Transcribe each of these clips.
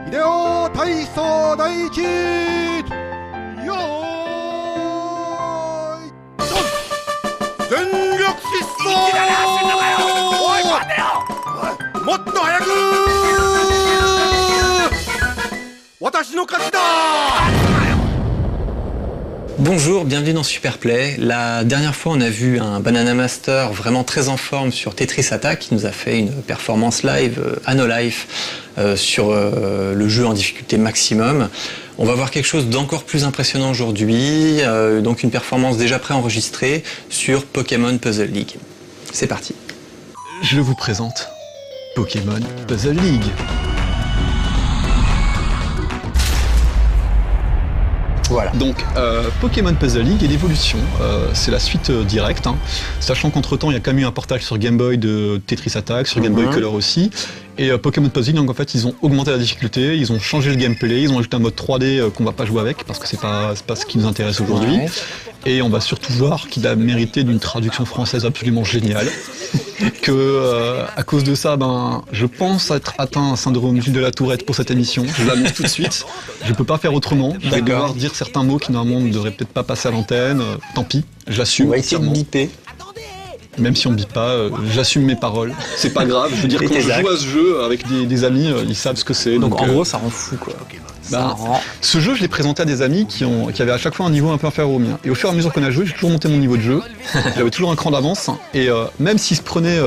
Hideo Taiso Daichi Yo Zenryoku Shissou Motto hayaku Watashi no kachi da. Bonjour, bienvenue dans Superplay. La dernière fois, on a vu un Banana Master vraiment très en forme sur Tetris Attack qui nous a fait une performance live à No Life sur le jeu en difficulté maximum. On va voir quelque chose d'encore plus impressionnant aujourd'hui, donc une performance déjà préenregistrée sur Pokémon Puzzle League. C'est parti. Je vous présente Pokémon Puzzle League. Voilà. Donc Pokémon Puzzle League est l'évolution, c'est la suite directe, hein. Sachant qu'entre temps il y a quand même eu un portage sur Game Boy de Tetris Attack, sur Game Boy Color aussi, et Pokémon Puzzle League, donc en fait ils ont augmenté la difficulté, ils ont changé le gameplay, ils ont ajouté un mode 3D qu'on va pas jouer avec parce que c'est pas ce qui nous intéresse aujourd'hui, et on va surtout voir qu'il a mérité d'une traduction française absolument géniale. Que à cause de ça, je pense être atteint un syndrome Gilles de la Tourette pour cette émission. Je l'annonce tout de suite. Je peux pas faire autrement. Je vais devoir dire certains mots qui normalement ne devraient peut-être pas passer à l'antenne. Tant pis, j'assume. On va essayer de biper. Même si on bip pas, j'assume mes paroles. C'est pas grave. Je veux dire, quand je joue à ce jeu avec des amis, ils savent ce que c'est. Donc en gros, ça rend fou quoi. Ce jeu, je l'ai présenté à des amis qui avaient à chaque fois un niveau un peu inférieur au mien. Et au fur et à mesure qu'on a joué, j'ai toujours monté mon niveau de jeu. J'avais toujours un cran d'avance. Et même s'ils se prenaient,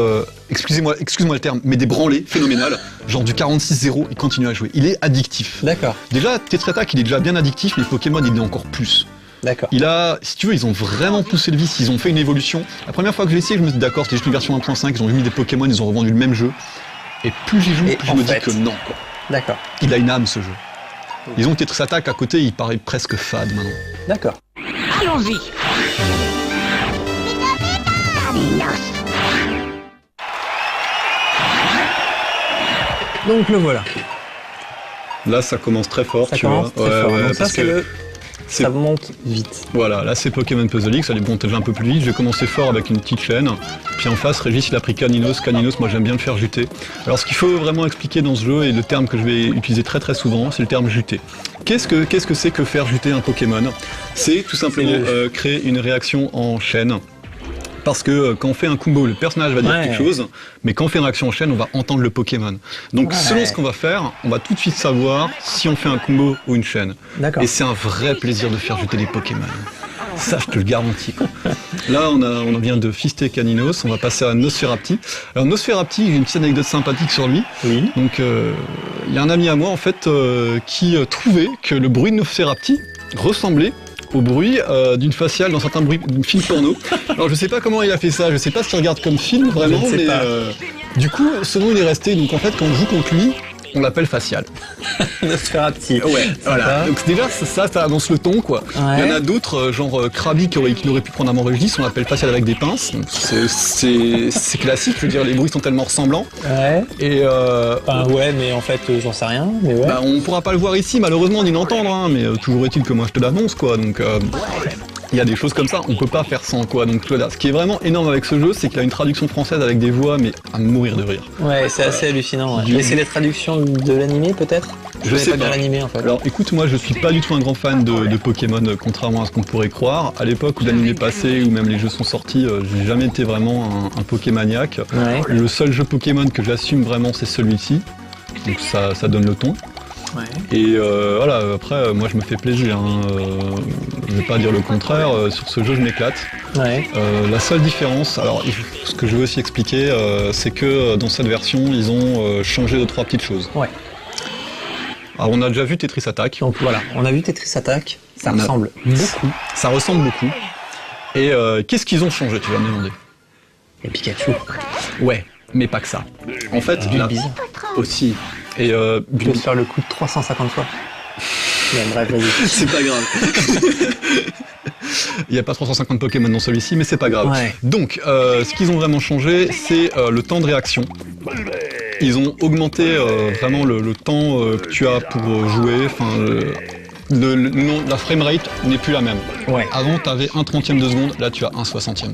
excusez-moi le terme, mais des branlées phénoménales, genre du 46-0, il continue à jouer. Il est addictif. D'accord. Déjà, Tetris Attack, il est déjà bien addictif, mais Pokémon, il est encore plus. D'accord. Si tu veux, ils ont vraiment poussé le vice, ils ont fait une évolution. La première fois que j'ai essayé, je me suis dit d'accord, c'était juste une version 1.5, ils ont mis des Pokémon, ils ont revendu le même jeu. Et plus j'y joue, plus je me dis que non, quoi. D'accord. Il a une âme, ce jeu. Disons que Tetris Attack à côté, il paraît presque fade maintenant. D'accord. Allons-y. Donc le voilà. Là, ça commence très fort, Ça commence très fort. Donc parce que ça monte vite. Voilà, là c'est Pokémon Puzzle League, ça allait monter un peu plus vite. J'ai commencé fort avec une petite chaîne. Puis en face, Régis il a pris Caninos. Caninos, moi j'aime bien le faire juter. Alors ce qu'il faut vraiment expliquer dans ce jeu, et le terme que je vais utiliser très très souvent, c'est le terme juter. Qu'est-ce que c'est que faire juter un Pokémon? C'est tout simplement créer une réaction en chaîne. Parce que quand on fait un combo, le personnage va dire quelque chose, mais quand on fait une réaction en chaîne, on va entendre le Pokémon. Donc selon ce qu'on va faire, on va tout de suite savoir si on fait un combo ou une chaîne. Et c'est un vrai plaisir de faire jeter des Pokémon. Ça, je te le garantis. Là, on vient de fister Caninos, on va passer à Nosferapti. Alors Nosferapti, j'ai une petite anecdote sympathique sur lui. Oui. Donc il y a un ami à moi en fait qui trouvait que le bruit de Nosferapti ressemblait au bruit d'une faciale dans certains films porno. Alors je sais pas comment il a fait ça, je sais pas ce qu'il regarde comme film vraiment, mais du coup ce nom il est resté, donc en fait quand on joue contre lui, on l'appelle facial. Nosferapti. Ouais, voilà. Donc déjà ça annonce le ton quoi. Ouais. Il y en a d'autres, genre Krabi qui aurait pu prendre un mot Régis, on l'appelle facial avec des pinces. C'est classique, je veux dire les bruits sont tellement ressemblants. Ouais. Et ouais, mais en fait j'en sais rien. Mais ouais. On pourra pas le voir ici malheureusement ni l'entendre, hein, mais toujours est-il que moi je te l'annonce quoi. Donc il y a des choses comme ça, on peut pas faire sans quoi. Donc voilà, ce qui est vraiment énorme avec ce jeu, c'est qu'il a une traduction française avec des voix, mais à mourir de rire. Ouais, c'est assez hallucinant. Ouais. Mais c'est les traductions de l'animé peut-être? Je sais pas bien l'animé en fait. Alors écoute, moi je suis pas du tout un grand fan de Pokémon, contrairement à ce qu'on pourrait croire. À l'époque où l'animé passait, où même les jeux sont sortis, j'ai jamais été vraiment un Pokémaniaque. Ouais. Le seul jeu Pokémon que j'assume vraiment, c'est celui-ci. Donc ça donne le ton. Ouais. Et voilà, après moi je me fais plaisir, hein. Je vais pas dire le contraire, sur ce jeu je m'éclate. Ouais. La seule différence, alors ce que je veux aussi expliquer, c'est que dans cette version ils ont changé 2-3 petites choses. Ouais. Alors on a déjà vu Tetris Attack. Donc voilà, on a vu Tetris Attack, ça ressemble beaucoup. Ça ressemble beaucoup. Et qu'est-ce qu'ils ont changé, tu vas me demander? Et Pikachu. Ouais, mais pas que ça. En fait, là aussi. Et tu peux faire le coup de 350 fois. Bref, vas-y. C'est pas grave. Il n'y a pas 350 Pokémon dans celui-ci, mais c'est pas grave. Ouais. Donc, ce qu'ils ont vraiment changé, c'est le temps de réaction. Ils ont augmenté vraiment le temps que tu as pour jouer. Enfin, la framerate n'est plus la même. Ouais. Avant, tu avais 1/30 de seconde, là tu as 1/60.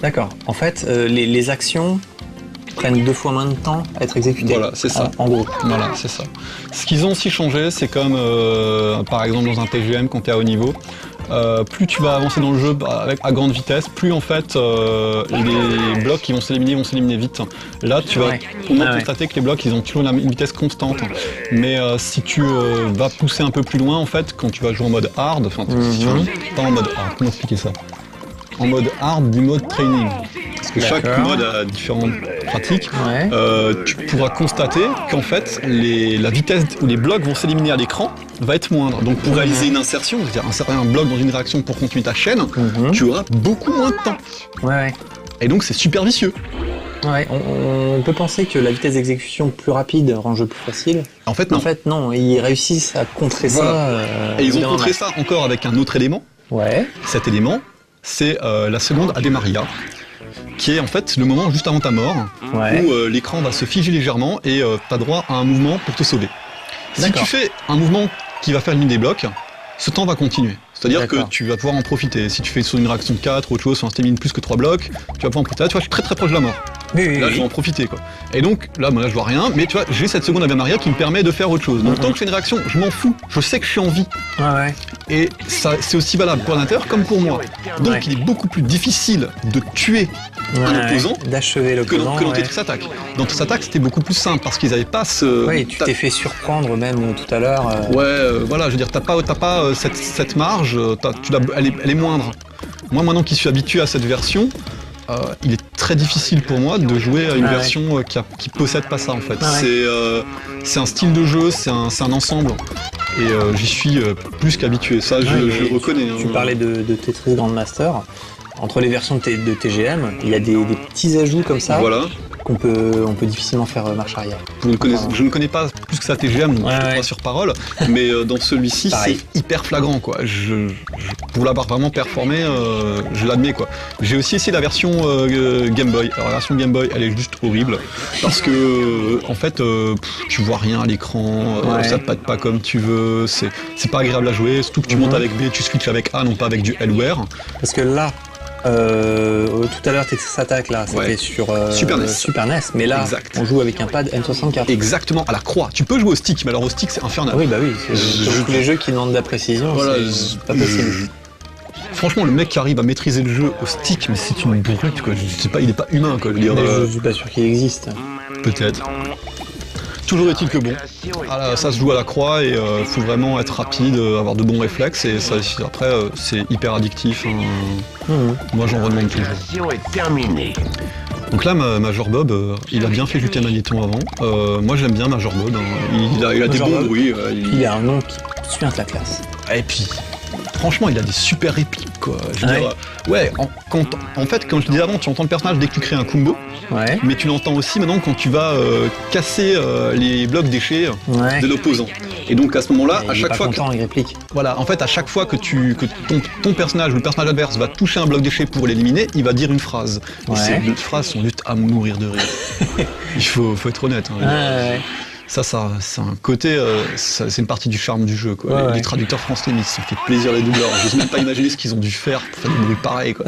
D'accord. En fait, les actions prennent 2 fois moins de temps à être exécutés. Voilà, c'est ça. En gros. Voilà, c'est ça. Ce qu'ils ont aussi changé, c'est comme par exemple dans un TGM quand tu es à haut niveau, plus tu vas avancer dans le jeu à grande vitesse, plus en fait les blocs qui vont s'éliminer vite. Là, tu vas constater que les blocs ils ont toujours une vitesse constante. Mais si tu vas pousser un peu plus loin, en fait, quand tu vas jouer en mode hard, enfin, pas en mode hard, comment expliquer ça? En mode hard du mode training. Parce que chaque mode a différentes pratiques. Tu pourras constater qu'en fait, la vitesse où les blocs vont s'éliminer à l'écran va être moindre. Donc pour réaliser une insertion, c'est-à-dire insérer un bloc dans une réaction pour continuer ta chaîne, tu auras beaucoup moins de temps. Et donc c'est super vicieux. On peut penser que la vitesse d'exécution plus rapide rend le jeu plus facile. En fait, non. En fait, non. Ils réussissent à contrer ça. Et ils ont contré ça encore avec un autre élément. Cet élément, c'est la seconde Ave Maria, qui est en fait le moment juste avant ta mort, où l'écran va se figer légèrement et tu as droit à un mouvement pour te sauver. Si tu fais un mouvement qui va faire limite des blocs, ce temps va continuer. C'est-à-dire que tu vas pouvoir en profiter. Si tu fais sur une réaction de 4 ou autre chose, sur un stémine plus que 3 blocs, tu vas pouvoir en profiter. Là, tu vois, je suis très proche de la mort. Là, je vais en profiter, quoi. Et donc, là, moi, je vois rien, mais tu vois, j'ai cette seconde Ave Maria qui me permet de faire autre chose. Donc, tant que je fais une réaction, je m'en fous. Je sais que je suis en vie. Et ça, c'est aussi valable pour l'intérieur comme pour moi. Donc, il est beaucoup plus difficile de tuer un opposant d'achever l'opposant que dans Tetris Attack. Dans Tetris Attack, c'était beaucoup plus simple parce qu'ils n'avaient pas ce... tu t'es fait surprendre même tout à l'heure. Voilà, je veux dire, t'as pas cette marge, elle est moindre. Moi, maintenant qui suis habitué à cette version, il est très difficile pour moi de jouer à une version qui possède pas ça en fait. C'est un style de jeu, c'est un ensemble. Et j'y suis plus qu'habitué, ça je le reconnais. Tu parlais de Tetris Grandmaster. Entre les versions de TGM, il y a des petits ajouts comme ça qu'on peut difficilement faire marche arrière. Je ne connais pas plus que ça TGM, donc je ne pas sur parole, mais dans celui-ci c'est hyper flagrant quoi. Pour l'avoir vraiment performé, je l'admets quoi. J'ai aussi essayé la version Game Boy. Alors la version Game Boy elle est juste horrible parce que en fait tu vois rien à l'écran, ça te pâte pas comme tu veux, c'est pas agréable à jouer, surtout que tu montes avec B, tu switches avec A, non pas avec du L-Ware. Parce que là, tout à l'heure Tetris Attack là, c'était sur Super NES, mais là on joue avec un pad N64. Exactement, à la croix. Tu peux jouer au stick, mais alors au stick c'est infernal. Oui, c'est tous les jeux qui demandent de la précision, c'est pas possible. Franchement, le mec qui arrive à maîtriser le jeu au stick, mais c'est une brute quoi. Je sais pas, il est pas humain quoi. Je suis pas sûr qu'il existe. Peut-être. Toujours est-il que bon, ça se joue à la croix et faut vraiment être rapide, avoir de bons réflexes et ça, après c'est hyper addictif. Moi j'en redemande toujours. Donc là Major Bob, il a bien fait lutter Magnéton avant. Moi j'aime bien Major Bob, il a des bons bruits. Il a un nom qui suit la classe. Et puis franchement il a des super répliques quoi. Je veux dire, en fait quand je te disais avant, tu entends le personnage dès que tu crées un combo. Mais tu l'entends aussi maintenant quand tu vas casser les blocs déchets de l'opposant. Et donc à ce moment-là, à chaque fois en fait à chaque fois que ton personnage ou le personnage adverse va toucher un bloc déchet pour l'éliminer, il va dire une phrase. Et ces phrases sont juste à mourir de rire. Il faut être honnête. Ça c'est un côté, c'est une partie du charme du jeu quoi. Les traducteurs français, ils se sont fait plaisir les doubleurs. Je n'ose même pas imaginer ce qu'ils ont dû faire pour faire des bruits pareils quoi.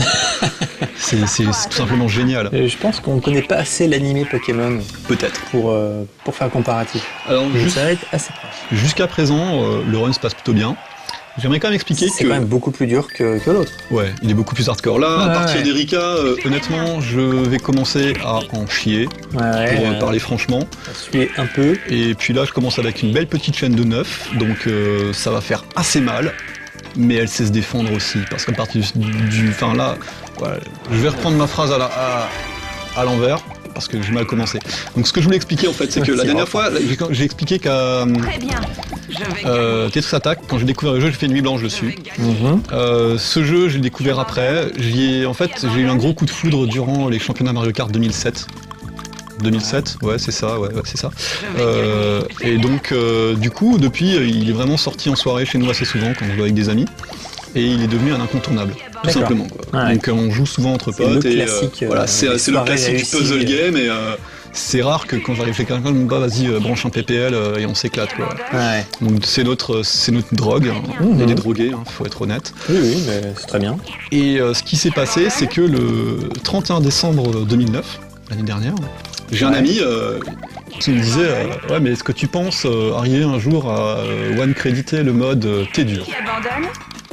C'est tout simplement génial. Je pense qu'on ne connaît pas assez l'animé Pokémon. Peut-être. Pour faire un comparatif. Alors, ça va être assez proche. Jusqu'à présent, le run se passe plutôt bien. J'aimerais quand même expliquer que... C'est quand même beaucoup plus dur que l'autre. Ouais, il est beaucoup plus hardcore. Là, à partir d'Erika, honnêtement, je vais commencer à en chier, pour parler franchement. Suer un peu. Et puis là, je commence avec une belle petite chaîne de 9, donc ça va faire assez mal. Mais elle sait se défendre aussi, parce qu'à partir enfin là, je vais reprendre ma phrase à l'envers, parce que j'ai mal commencé. Donc ce que je voulais expliquer en fait, c'est que la dernière fois, j'ai expliqué qu'à Tetris Attack, quand j'ai découvert le jeu, j'ai fait une nuit blanche dessus. Ce jeu, je l'ai découvert après. J'ai eu un gros coup de foudre durant les championnats Mario Kart 2007. 2007, c'est ça. Et donc, du coup, depuis, il est vraiment sorti en soirée chez nous assez souvent quand on joue avec des amis. Et il est devenu un incontournable, tout simplement. Donc, on joue souvent entre potes. Et c'est le classique du puzzle game. Et c'est rare que quand j'arrive chez quelqu'un, je me dis vas-y, branche un PPL et on s'éclate. Donc, c'est notre drogue. On est des drogués, faut être honnête. Oui, mais c'est très bien. Et ce qui s'est passé, c'est que le 31 décembre 2009, l'année dernière, J'ai un ami qui me disait ouais, mais est-ce que tu penses arriver un jour à one créditer le mode T dur?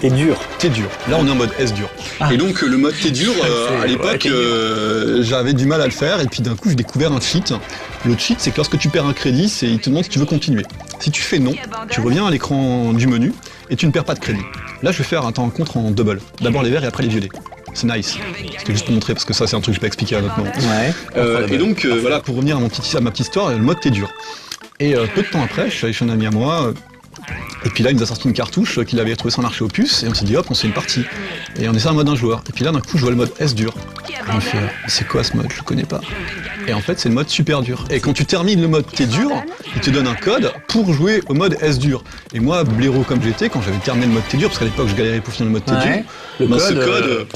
T'es dur. T dur. Là, on est en mode S dur. Ah. Et donc, le mode T dur, à l'époque, ouais, j'avais du mal à le faire. Et puis, d'un coup, j'ai découvert un cheat. Le cheat, c'est que lorsque tu perds un crédit, il te demande si tu veux continuer. Si tu fais non, tu reviens à l'écran du menu et tu ne perds pas de crédit. Là, je vais faire un temps en contre en double. D'abord les verts et après les violets. C'est nice. C'était juste pour montrer, parce que ça, c'est un truc que je peux expliquer à un autre moment. Ouais. Et donc, voilà, pour revenir à ma petite histoire, le mode T dur. Et peu de temps après, je suis allé chez un ami à moi. Et puis là, il nous a sorti une cartouche qu'il avait trouvé sur un marché aux puces, et on s'est dit hop, on se fait une partie. Et on essaie en mode un joueur. Et puis là, d'un coup, je vois le mode S dur. Et on fait, c'est quoi ce mode? Je le connais pas. Et en fait, c'est le mode super dur. Et quand tu termines le mode T dur, il te donne un code pour jouer au mode S dur. Et moi, blaireau comme j'étais, quand j'avais terminé le mode T dur, parce qu'à l'époque, je galérais pour finir le mode T dur, ce code.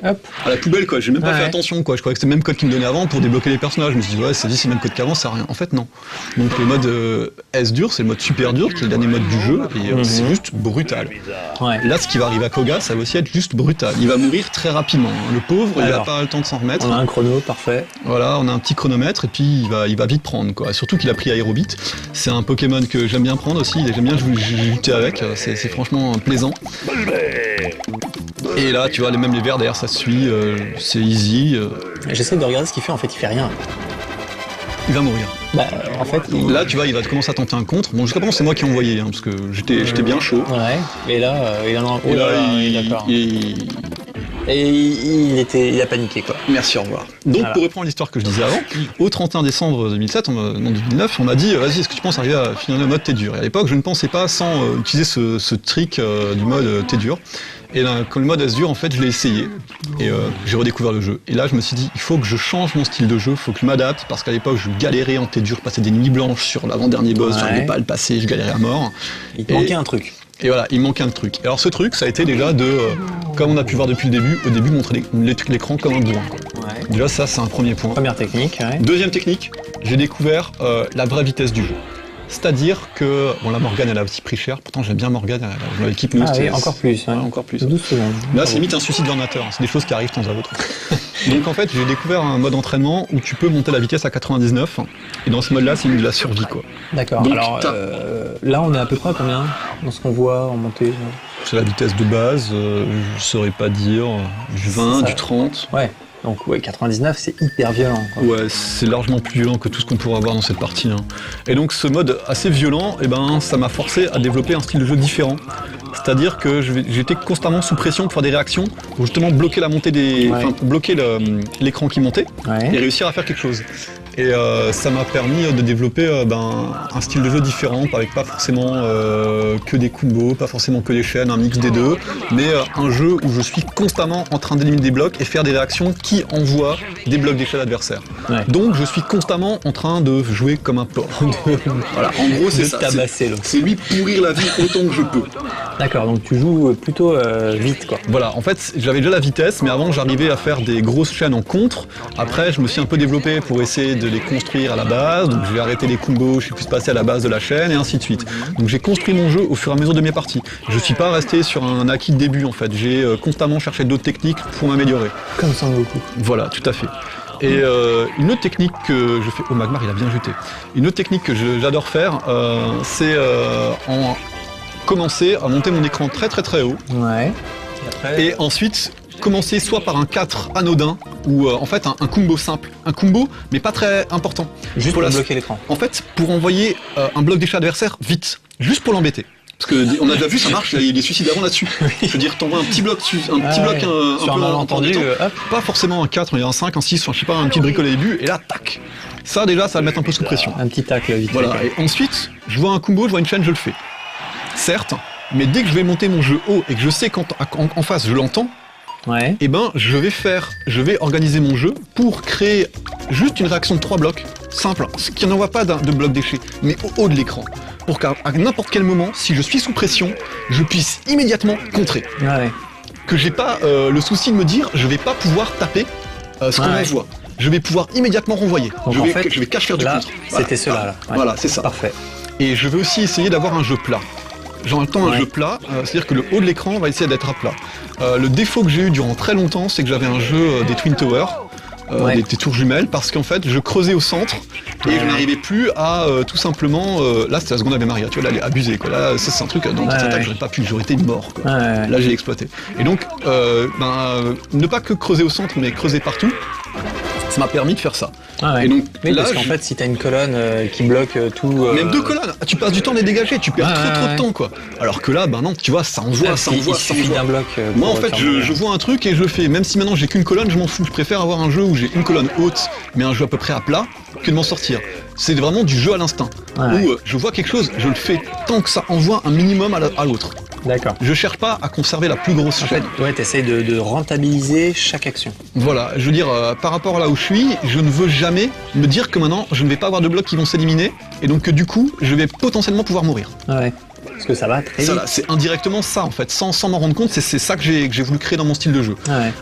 Hop. À la poubelle quoi, j'ai même pas Ouais. fait attention quoi, je croyais que c'était le même code qu'il me donnait avant pour débloquer les personnages, je me suis dit ouais c'est le même code qu'avant, ça sert à rien. En fait non. Donc le mode S dur, c'est le mode super dur qui est le dernier mode du jeu et c'est juste brutal. Ouais. Là ce qui va arriver à Koga, ça va aussi être juste brutal. Il va mourir très rapidement, hein. Le pauvre, il Alors, a pas le temps de s'en remettre. On a un chrono, parfait. Voilà, on a un petit chronomètre et puis il va vite prendre quoi. Surtout qu'il a pris Aérobit. C'est un Pokémon que j'aime bien prendre aussi, j'aime bien lutter avec, c'est franchement plaisant. Et là tu vois même les verts derrière ça suit, c'est easy. J'essaie de regarder ce qu'il fait, en fait, il fait rien. Il va mourir. Bah, en fait, Là, tu vois, il va commencer à tenter un contre. Bon, jusqu'à présent, c'est moi qui ai envoyé, hein, parce que j'étais bien chaud. Ouais, mais là, il en a... Et là, d'accord. il- Et il a paniqué, quoi. Merci, au revoir. Donc, Voilà. pour reprendre l'histoire que je disais avant, au 31 décembre 2007, non 2009, on m'a dit, vas-y, est-ce que tu penses arriver à finir le mode T dur? Et à l'époque, je ne pensais pas sans utiliser ce trick du mode T dur. Et là, quand le mode S dur, en fait, je l'ai essayé. Et j'ai redécouvert le jeu. Et là, je me suis dit, il faut que je change mon style de jeu, il faut que je m'adapte, parce qu'à l'époque, je galérais en T dur, je passais des nuits blanches sur l'avant-dernier boss, Ouais. j'arrivais pas à le passer, je galérais à mort. Il te manquait un truc. Et voilà, il manquait un truc. Alors ce truc, ça a été déjà de, comme on a pu voir depuis le début, au début montrer l'écran comme un bourrin. Quoi. Ouais. Déjà ça, c'est un premier point. Première technique, ouais. Deuxième technique, j'ai découvert la vraie vitesse du jeu. C'est-à-dire que, bon la Morgane elle a aussi pris cher, pourtant j'aime bien Morgane, elle a l'équipe Ah oui, encore plus. Ouais. encore plus. 12 secondes. Là c'est limite un suicide d'ordinateur, c'est des choses qui arrivent de temps à autre. Donc en fait j'ai découvert un mode entraînement où tu peux monter la vitesse à 99, et dans ce mode-là c'est une de la survie quoi. D'accord. Donc, Alors là, on est à peu près à combien dans ce qu'on voit en montée? C'est la vitesse de base, je saurais pas dire, du 20, ça. du 30. Ouais. Donc ouais, 99, c'est hyper violent, quoi. Ouais, c'est largement plus violent que tout ce qu'on pourrait avoir dans cette partie. Hein. Et donc ce mode assez violent, eh ben, ça m'a forcé à développer un style de jeu différent. C'est-à-dire que j'étais constamment sous pression pour faire des réactions, pour justement bloquer la montée pour bloquer l'écran qui montait Ouais. et réussir à faire quelque chose. Et ça m'a permis de développer un style de jeu différent, avec pas forcément que des combos, pas forcément que des chaînes, un mix des deux, mais un jeu où je suis constamment en train d'éliminer des blocs et faire des réactions qui envoient des blocs d'échelle adversaires. Ouais. Donc je suis constamment en train de jouer comme un porc. Voilà, en gros c'est De ça. tabasser l'autre. C'est lui pourrir la vie autant que je peux. D'accord, donc tu joues plutôt vite, quoi. Voilà, en fait, j'avais déjà la vitesse, mais avant, j'arrivais à faire des grosses chaînes en contre. Après, je me suis un peu développé pour essayer de les construire à la base. Donc, j'ai arrêté les combos, je suis plus passé à la base de la chaîne, et ainsi de suite. Donc, j'ai construit mon jeu au fur et à mesure de mes parties. Je suis pas resté sur un acquis de début, en fait. J'ai constamment cherché d'autres techniques pour m'améliorer. Comme Sangoku. Voilà, tout à fait. Et une autre technique que je fais... Oh, Magmar, il a bien jeté. Une autre technique que j'adore faire, c'est en commencer à monter mon écran très très très haut. Ouais. Et après... Et ensuite, commencer soit par un 4 anodin, ou en fait un combo simple. Un combo, mais pas très important. Juste pour la- bloquer l'écran. En fait, pour envoyer un bloc d'échelle adversaire vite, juste pour l'embêter. Parce que on a déjà vu, ça marche, il y a des suicides avant là-dessus. Je veux dire, t'envoies un petit bloc, un petit bloc un Sur un peu malentendu, embêtant. hop. Pas forcément un 4, il y a un 5, un 6, enfin, je sais pas, un petit bricolé au début, et là, tac. Ça déjà, ça va le mettre un peu sous pression. Un petit tacle vite. Voilà, fait. et ensuite, je vois un combo, je vois une chaîne, je le fais. Certes, mais dès que je vais monter mon jeu haut et que je sais qu'en face je l'entends, Ouais. eh ben je vais organiser mon jeu pour créer juste une réaction de 3 blocs, simple, qui n'envoie pas de bloc déchet, mais au haut de l'écran. Pour qu'à n'importe quel moment, si je suis sous pression, je puisse immédiatement contrer. Ouais. Que j'ai pas le souci de me dire, je vais pas pouvoir taper ce qu'on Ouais. m'envoie. Je vais pouvoir immédiatement renvoyer. Donc, je en vais fait, cache faire du là, contre. c'était cela, là. Ouais. Voilà, c'est ça. Parfait. Et je vais aussi essayer d'avoir un jeu plat. J'entends un Ouais. jeu plat, c'est-à-dire que le haut de l'écran va essayer d'être à plat. Le défaut que j'ai eu durant très longtemps, c'est que j'avais un jeu des Twin Towers, Ouais. des tours jumelles, parce qu'en fait, je creusais au centre et je n'arrivais plus à tout simplement. Là, c'était la seconde Ave Maria, tu vois, là, elle est abusée, quoi. Là, ça, c'est un truc, dans cette attaque, j'aurais été mort, quoi. Là, j'ai exploité. Et donc, ne pas que creuser au centre, mais creuser partout, ça m'a permis de faire ça. Et donc, oui, là, parce qu'en fait, si t'as une colonne qui bloque tout... même 2 colonnes, tu passes du temps à les dégager, tu perds trop de temps, quoi. Alors que là, non, tu vois, ça envoie, ça envoie, il suffit d'un bloc. Moi, en fait, je vois un truc et je le fais. Même si maintenant j'ai qu'une colonne, je m'en fous. Je préfère avoir un jeu où j'ai une colonne haute, mais un jeu à peu près à plat, que de m'en sortir. C'est vraiment du jeu à l'instinct. Où je vois quelque chose, je le fais tant que ça envoie un minimum à l'autre. D'accord. Je cherche pas à conserver la plus grosse chaîne. Ouais, t'essayes de rentabiliser chaque action. Voilà, je veux dire, par rapport à là où je suis, je ne veux jamais me dire que maintenant, je ne vais pas avoir de blocs qui vont s'éliminer, et donc que du coup, je vais potentiellement pouvoir mourir. Ouais. Parce que ça va très vite. C'est indirectement ça en fait, sans m'en rendre compte, c'est ça que j'ai voulu créer dans mon style de jeu.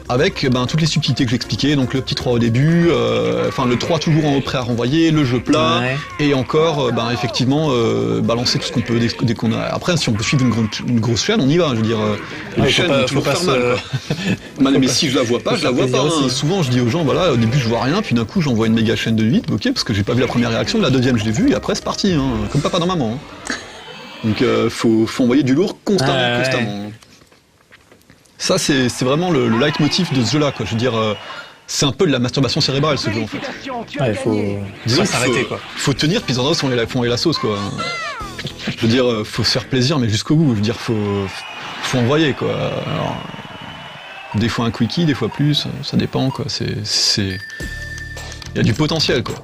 Avec toutes les subtilités que j'ai expliquées, donc le petit 3 au début, le 3 toujours en haut prêt à renvoyer, le jeu plat, et encore effectivement balancer tout ce qu'on peut dès qu'on a. Après si on peut suivre une grosse chaîne, on y va, je veux dire, une chaîne faut toujours faire mal. Mais si je la vois pas, je la vois pas. Souvent je dis aux gens, voilà, au début je vois rien, puis d'un coup j'envoie une méga chaîne de 8, ok, parce que j'ai pas vu la première réaction, la deuxième je l'ai vue, et après c'est parti, comme papa dans maman. Donc faut envoyer du lourd constamment. Ça c'est vraiment le leitmotiv de ce jeu-là, quoi. Je veux dire, c'est un peu de la masturbation cérébrale ce jeu en fait. Ouais, faut s'arrêter quoi. Faut tenir, puis dans un font la sauce quoi. Je veux dire, faut se faire plaisir, mais jusqu'au bout. Je veux dire, faut envoyer quoi. Alors, des fois un quickie, des fois plus, ça dépend quoi. Il y a du potentiel quoi.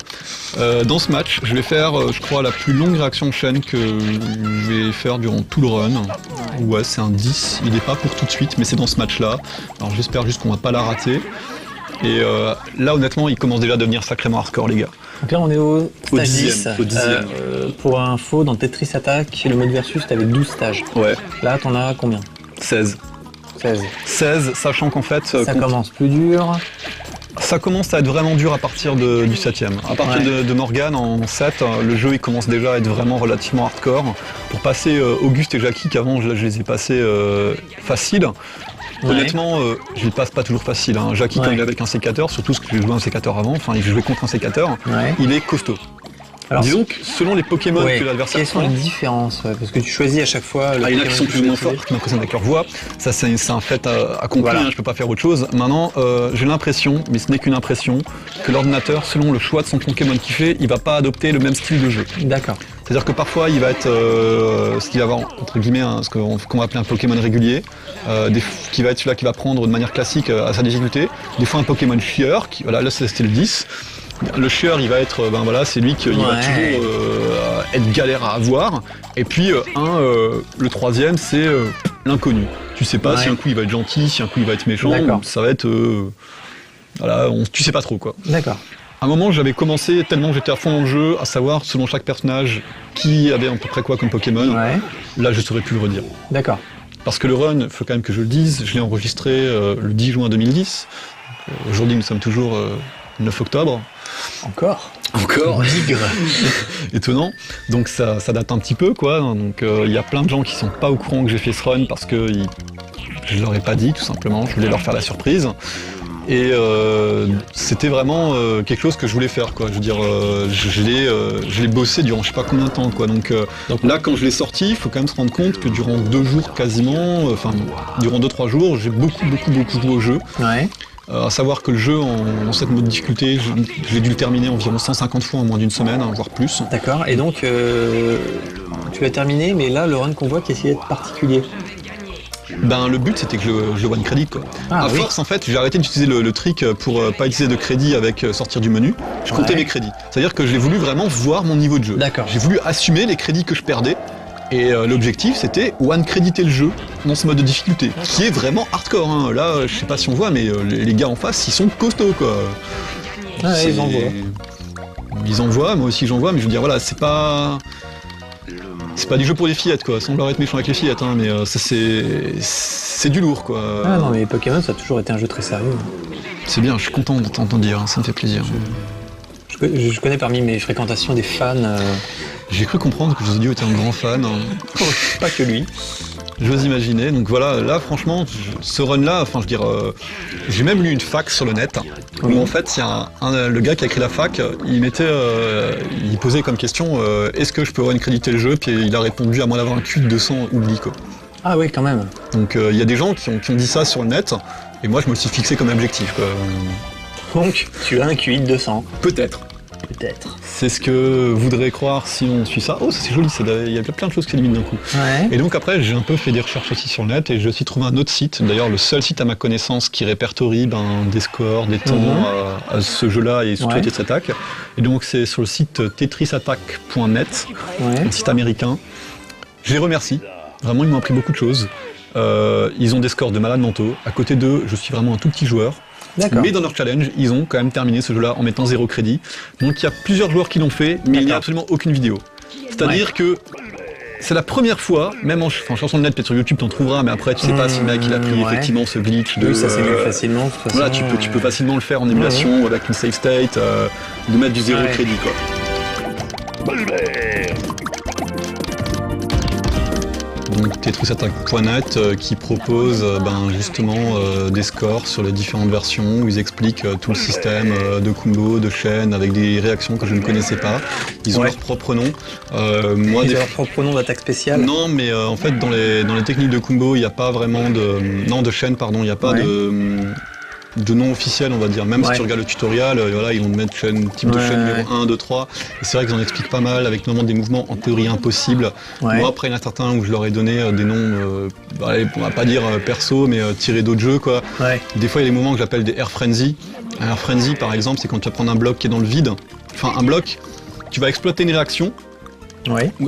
Dans ce match, je vais faire, je crois, la plus longue réaction de chaîne que je vais faire durant tout le run. Ouais, c'est un 10, il n'est pas pour tout de suite, mais c'est dans ce match-là. Alors j'espère juste qu'on va pas la rater. Et là, honnêtement, il commence déjà à devenir sacrément hardcore, les gars. Donc là, on est au stage 10. Au dixième. Pour info, dans Tetris Attack, le mode versus, t'avais 12 stages. Ouais. Là, t'en as combien? 16. 16, sachant qu'en fait... Ça commence plus dur. Ça commence à être vraiment dur à partir du 7ème. À partir de Morgane en 7, le jeu il commence déjà à être vraiment relativement hardcore. Pour passer Auguste et Jackie, qu'avant je les ai passés faciles, honnêtement, je les passe pas toujours facile. Jackie quand il est avec un sécateur, surtout ce que j'ai joué un sécateur avant, enfin il jouait contre un sécateur, il est costaud. Alors, disons que selon les Pokémon que l'adversaire prend... Quelles sont les différences parce que tu choisis à chaque fois le il y en a qui sont plus ou moins forts, qui m'impressionnent avec leur voix. Ça, c'est un fait accompli, je peux pas faire autre chose. Maintenant, j'ai l'impression, mais ce n'est qu'une impression, que l'ordinateur, selon le choix de son Pokémon qu'il fait, il va pas adopter le même style de jeu. D'accord. C'est-à-dire que parfois, il va être ce qu'il va avoir, entre guillemets, ce qu'on va appeler un Pokémon régulier, qui va être celui-là qui va prendre de manière classique à sa difficulté. Des fois, un Pokémon chieur, là, c'était le 10. Le chieur, il va être, c'est lui qui va toujours être galère à avoir. Et puis, le troisième, c'est l'inconnu. Tu sais pas si un coup il va être gentil, si un coup il va être méchant. Ça va être, tu sais pas trop quoi. D'accord. À un moment, j'avais commencé tellement j'étais à fond dans le jeu, à savoir selon chaque personnage qui avait à peu près quoi comme Pokémon. Là, je saurais plus le redire. D'accord. Parce que le run, il faut quand même que je le dise, je l'ai enregistré le 10 juin 2010. Aujourd'hui, nous sommes toujours 9 octobre. Encore Bigre. Étonnant. Donc ça date un petit peu quoi. Donc il y a plein de gens qui sont pas au courant que j'ai fait ce run parce que je leur ai pas dit tout simplement. Je voulais leur faire la surprise. Et c'était vraiment quelque chose que je voulais faire quoi. Je veux dire, je l'ai bossé durant je sais pas combien de temps quoi. Donc là quand je l'ai sorti, il faut quand même se rendre compte que durant 2 jours quasiment, durant 2-3 jours, j'ai beaucoup joué au jeu. À savoir que le jeu en cette mode difficulté, j'ai dû le terminer environ 150 fois en moins d'une semaine, voire plus. D'accord, et donc tu l'as terminé, mais là le run qu'on voit qui essayait d'être particulier. Le but c'était que je le one credit quoi. À force en fait j'ai arrêté d'utiliser le trick pour pas utiliser de crédit avec sortir du menu. Je comptais mes crédits. C'est-à-dire que j'ai voulu vraiment voir mon niveau de jeu. J'ai voulu assumer les crédits que je perdais. Et l'objectif c'était one créditer le jeu dans ce mode de difficulté, qui est vraiment hardcore. Là je sais pas si on voit mais les gars en face ils sont costauds quoi. Ils envoient. Ils envoient, moi aussi j'envoie, mais je veux dire voilà, c'est pas du jeu pour les fillettes quoi, sans vouloir être méchant avec les fillettes, mais ça c'est du lourd quoi. Ah non mais Pokémon ça a toujours été un jeu très sérieux. C'est bien, je suis content de t'entendre dire, ça me fait plaisir. Je connais parmi mes fréquentations des fans. J'ai cru comprendre que Josédio était un grand fan. Pas que lui. J'ose imaginer. Donc voilà, là franchement, ce run-là, enfin je veux dire, j'ai même lu une fac sur le net où en fait, il y a le gars qui a écrit la fac, il posait comme question, est-ce que je peux run-créditer le jeu? Puis il a répondu, à moins d'avoir un QI de 200, oublie quoi. Ah oui, quand même. Donc il y a des gens qui ont dit ça sur le net, et moi je me le suis fixé comme objectif quoi. Donc, tu as un QI de 200. Peut-être. Peut-être. C'est ce que voudrait croire si on suit ça. Oh, ça c'est joli, il y a plein de choses qui s'éliminent d'un coup. Ouais. Et donc après, j'ai un peu fait des recherches aussi sur le net et j'ai aussi trouvé un autre site, d'ailleurs le seul site à ma connaissance qui répertorie des scores, des temps à ce jeu-là et surtout à Tetris Attack. Et donc c'est sur le site tetrisattack.net, un site américain. Je les remercie, vraiment ils m'ont appris beaucoup de choses. Ils ont des scores de malades mentaux. À côté d'eux, je suis vraiment un tout petit joueur. Mais dans leur challenge, ils ont quand même terminé ce jeu-là en mettant 0 crédit. Donc il y a plusieurs joueurs qui l'ont fait, mais il n'y a absolument aucune vidéo. C'est-à-dire que c'est la première fois, même en chanson de net, peut-être sur YouTube t'en trouveras, mais après tu sais pas si le mec il a pris effectivement ce glitch de... Oui, ça s'émule facilement. De toute façon, voilà, tu peux facilement le faire en émulation avec une save state, de mettre du 0 crédit quoi. Donc tetrisattack.net qui propose justement des scores sur les différentes versions où ils expliquent tout le système de combo, de chaîne avec des réactions que je ne connaissais pas. Ils ont leur propre nom. Ils ont leur propre nom d'attaque spéciale. Non, mais en fait dans les techniques de combo, il n'y a pas vraiment de chaîne, pardon, il n'y a pas de nom officiel, on va dire. Même si tu regardes le tutoriel, voilà, ils vont te mettre type de chaîne numéro 1, 2, 3. Et c'est vrai qu'ils en expliquent pas mal, avec notamment des mouvements en théorie impossibles. Moi, après, il y en a certains où je leur ai donné des noms, on va pas dire perso, mais tirés d'autres jeux, quoi. Des fois, il y a des mouvements que j'appelle des air frenzy. Un air frenzy, par exemple, c'est quand tu vas prendre un bloc qui est dans le vide. Enfin, un bloc, tu vas exploiter une réaction,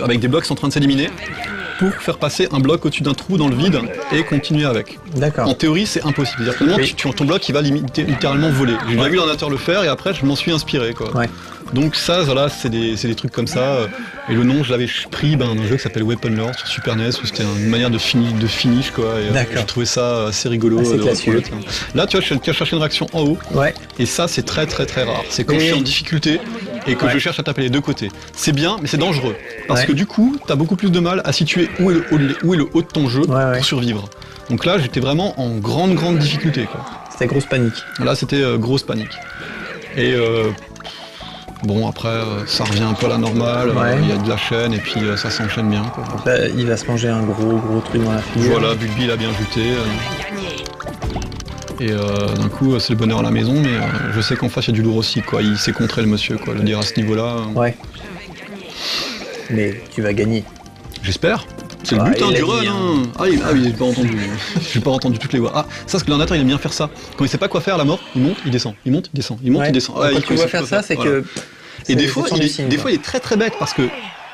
avec des blocs qui sont en train de s'éliminer, pour faire passer un bloc au-dessus d'un trou dans le vide et continuer avec. D'accord. En théorie, c'est impossible. C'est-à-dire que ton bloc, il va littéralement voler. J'ai déjà vu l'ordinateur le faire et après, je m'en suis inspiré, quoi. Donc ça, voilà, c'est des trucs comme ça. Et le nom, je l'avais pris d'un jeu qui s'appelle Weapon Lore sur Super NES, où c'était une manière de finish, quoi. Et j'ai trouvé ça assez rigolo. Là, tu vois, tu as cherché une réaction en haut. Et ça, c'est très très très rare. C'est quand je suis en difficulté et que je cherche à taper les deux côtés. C'est bien, mais c'est dangereux. Parce que du coup, tu as beaucoup plus de mal à situer où est le haut de ton jeu pour survivre. Donc là, j'étais vraiment en grande difficulté, quoi. C'était grosse panique. Là, c'était grosse panique. Et bon, après, ça revient un peu à la normale, il y a de la chaîne et puis ça s'enchaîne bien, quoi. Là, il va se manger un gros truc dans la figure. Voilà, Bulbi il a bien juté. Et d'un coup, c'est le bonheur à la maison, mais je sais qu'en face, il y a du lourd aussi, quoi. Il s'est contré le monsieur, quoi. Je veux dire, à ce niveau-là... Mais tu vas gagner. J'espère. C'est le but du run, hein. Ah oui, j'ai pas entendu. J'ai pas entendu toutes les voix. Ah, ça, parce que l'ordinateur, il aime bien faire ça. Quand il sait pas quoi faire, la mort, il monte, il descend. Il monte, il descend. Il monte, il descend. Quand tu vois faire ça, c'est que... Et des fois, il est très très bête, parce que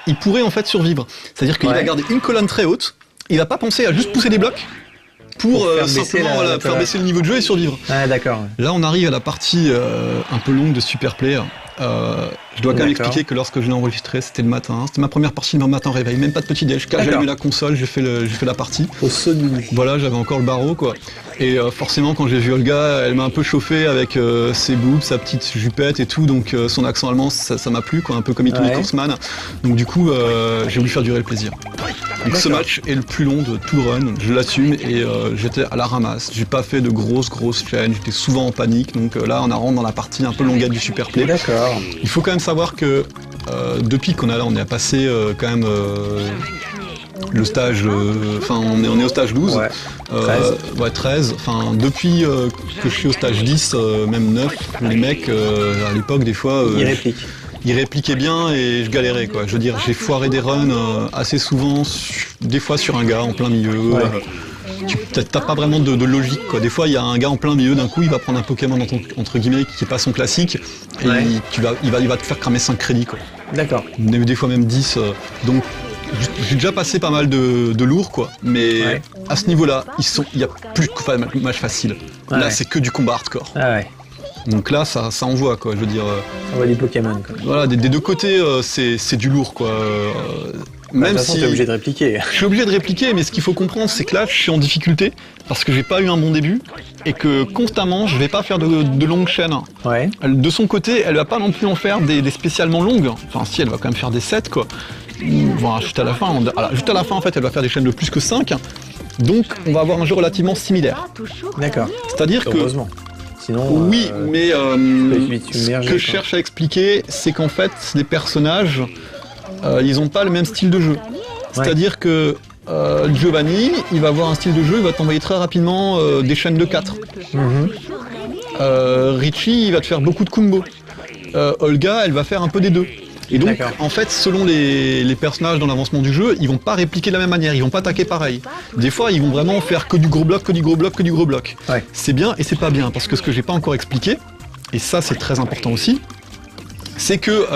il pourrait en fait survivre. C'est-à-dire qu'il va garder une colonne très haute, il va pas penser à juste pousser des blocs, pour simplement faire baisser le niveau de jeu et survivre. D'accord. Là, on arrive à la partie un peu longue de Super Player. Je dois quand même expliquer que lorsque je l'ai enregistré, c'était le matin. C'était ma première partie le matin réveil, même pas de petit déj. Quand j'ai allumé la console, j'ai fait la partie. Au saut du lit. Voilà, j'avais encore le barreau, quoi. Et forcément, quand j'ai vu Olga, elle m'a un peu chauffé avec ses boobs, sa petite jupette et tout. Donc son accent allemand, ça m'a plu, quoi, un peu comme Ito Kurzman. Donc du coup, j'ai voulu faire durer le plaisir. Donc ce match est le plus long de tout le run, je l'assume, et j'étais à la ramasse. J'ai pas fait de grosses chaînes, j'étais souvent en panique. Donc là, on rentre dans la partie un peu longuette du Super Play. D'accord. Il faut quand même savoir que depuis qu'on a passé quand même le stage, on est au stage 12, 13, enfin depuis que je suis au stage 10, même 9, les mecs à l'époque des fois ils répliquaient bien et je galérais, quoi. Je veux dire, j'ai foiré des runs assez souvent, des fois sur un gars en plein milieu. T'as pas vraiment de logique, quoi. Des fois, il y a un gars en plein milieu, d'un coup, il va prendre un Pokémon entre guillemets qui est pas son classique, et il va te faire cramer 5 crédits, quoi. D'accord. Des fois même 10. Donc, j'ai déjà passé pas mal de lourds, quoi. Mais à ce niveau-là, il y a plus de match facile. Là, c'est que du combat hardcore. Donc là, ça envoie, quoi. Je veux dire. Ça envoie des Pokémon, quoi. Voilà, des deux côtés, c'est du lourd, quoi. Même si t'es obligé de répliquer. Je suis obligé de répliquer, mais ce qu'il faut comprendre, c'est que là, je suis en difficulté parce que j'ai pas eu un bon début et que constamment, je vais pas faire de longues chaînes. De son côté, elle va pas non plus en faire des spécialement longues. Enfin, si, elle va quand même faire des 7, quoi. Voilà, juste à la fin, en fait, elle va faire des chaînes de plus que 5. Donc on va avoir un jeu relativement similaire. D'accord. C'est-à-dire que... Heureusement. Sinon, Oui, mais vite ce submerger, que je quoi. cherche à expliquer, c'est qu'en fait, les personnages, ils n'ont pas le même style de jeu. C'est-à-dire que Giovanni, il va avoir un style de jeu, il va t'envoyer très rapidement des chaînes de 4. Richie, il va te faire beaucoup de combos. Olga, elle va faire un peu des deux. Et donc, D'accord. en fait, selon les personnages dans l'avancement du jeu, ils vont pas répliquer de la même manière, ils vont pas attaquer pareil. Des fois, ils vont vraiment faire que du gros bloc, que du gros bloc, que du gros bloc. Ouais. C'est bien et c'est pas bien, parce que ce que j'ai pas encore expliqué, et ça c'est très important aussi, c'est que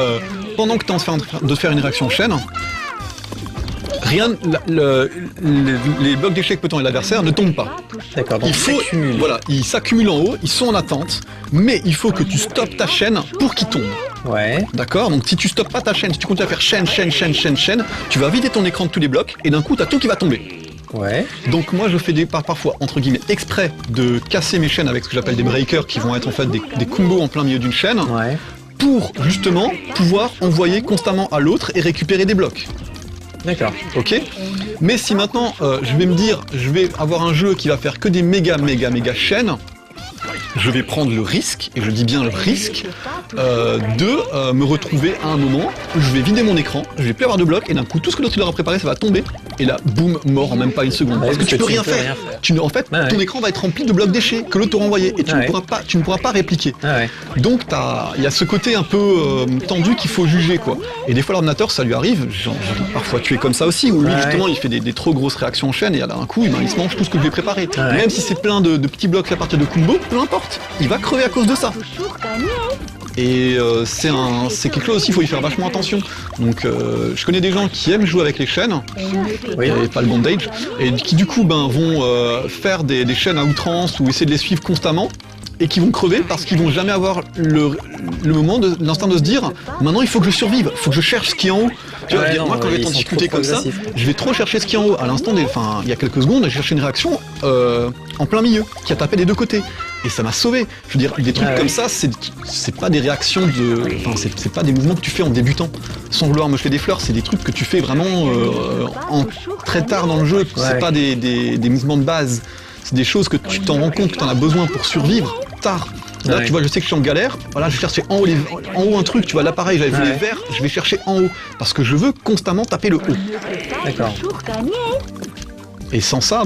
pendant que tu es en train de faire une réaction en chaîne, rien, les blocs d'échec peut-on et l'adversaire ne tombent pas. D'accord, donc Il faut, s'accumule. voilà, ils s'accumulent en haut, ils sont en attente, mais il faut que tu stoppes ta chaîne pour qu'ils tombent. Ouais. D'accord? Donc si tu stoppes pas ta chaîne, si tu continues à faire chaîne, tu vas vider ton écran de tous les blocs et d'un coup t'as tout qui va tomber. Ouais. Donc moi je fais parfois entre guillemets exprès de casser mes chaînes avec ce que j'appelle des breakers qui vont être en fait des combos en plein milieu d'une chaîne Ouais. pour justement pouvoir envoyer constamment à l'autre et récupérer des blocs. D'accord. Ok? Mais si maintenant je vais me dire je vais avoir un jeu qui va faire que des méga chaînes, je vais prendre le risque, et je dis bien le risque, de me retrouver à un moment où je vais vider mon écran, je vais plus avoir de blocs, et d'un coup tout ce que l'autre il aura préparé ça va tomber, et là boum, mort en même pas une seconde. Ouais, Parce que tu peux rien peux faire. En fait, Ouais, ton ouais. écran va être rempli de blocs déchets que l'autre t'aura envoyé, et tu Ouais. ne pourras pas répliquer. Ah ouais. Donc il y a ce côté un peu tendu qu'il faut juger quoi. Et des fois l'ordinateur ça lui arrive, j'en ai parfois tué comme ça aussi, où lui Ouais. justement il fait des trop grosses réactions en chaîne et d'un coup il se mange tout ce que je lui ai préparé. Ouais. Même si c'est plein de petits blocs à partir de combo, peu importe, il va crever à cause de ça. Et c'est quelque chose aussi, il faut y faire vachement attention. Donc je connais des gens qui aiment jouer avec les chaînes, Oui. et pas le bondage, et qui du coup vont faire des chaînes à outrance ou essayer de les suivre constamment, et qui vont crever parce qu'ils vont jamais avoir le moment, l'instinct de se dire maintenant il faut que je survive, il faut que je cherche ce qui est en haut. Tu vois, Ouais, je veux dire, non, moi quand je vais ils être en sont difficulté trop comme ça, agressifs. je vais trop chercher ce qui est en haut. À l'instant, il y a quelques secondes, j'ai cherché une réaction en plein milieu, qui a tapé des deux côtés. Et ça m'a sauvé. Je veux dire, des trucs Ah ouais. comme ça, c'est pas des réactions c'est pas des mouvements que tu fais en débutant. Sans vouloir me jeter des fleurs, c'est des trucs que tu fais vraiment très tard dans le jeu. C'est Ouais. pas des mouvements de base. C'est des choses que tu t'en rends compte que tu en as besoin pour survivre tard. Là, Ouais. tu vois, je sais que je suis en galère. Voilà, je vais chercher en haut un truc. Tu vois, là, pareil, j'avais vu Ouais. les verts, je vais chercher en haut. Parce que je veux constamment taper le haut. D'accord. Et sans ça,